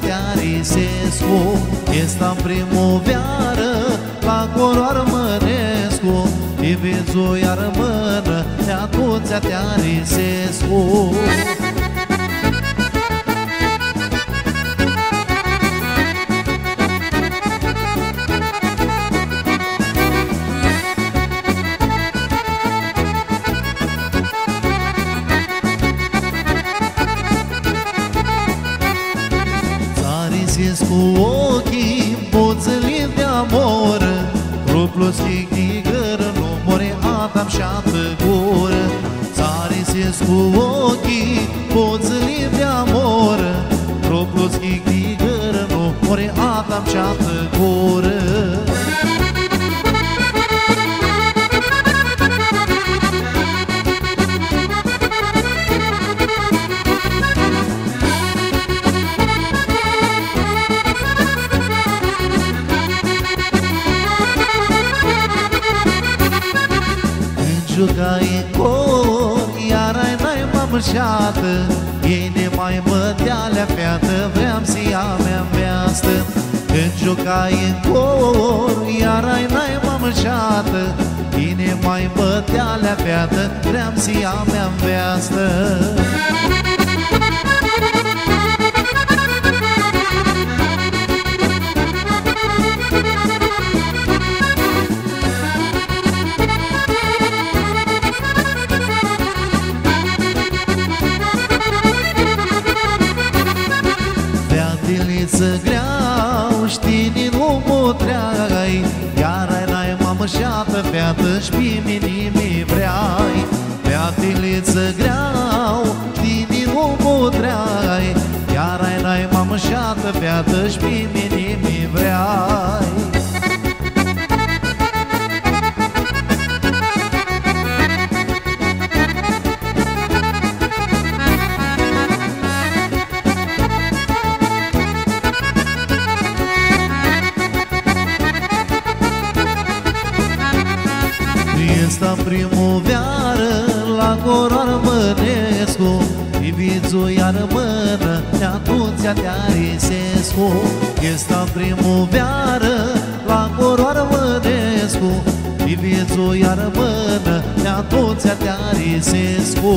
te Arisescu. Esta primăvară la coro armănescu, Ibizu iar mână de atunci te Arisescu. Cu ochii poțălit de amor, trupul schigigără, nu more Adam și-ată gură. Țarisesc cu ochii poțălit de amor, trupul schigigără, nu more Adam și-ată gură. Jucai cor, iar ai n-ai mămășată, ei ne mai bătealea feată, vreau să ia mea veastă. Când jucai în cor, iar ai n-ai mămășată, ei ne mai bătealea feată, vreau să ia mea veastă. Să greau, știi, din omul treai, iar ai n-ai mămășată, feată, și pe mine vreai. Featiliță greau, știi, din omul treai, iar ai n-ai mămășată, feată, și pe mine vreai. Esta primăvară la coro armănescu, Ibizu iar mână de atunci te Arisescu. Esta primăvară la coro armănescu, Ibizu iar mână de atunci te Arisescu.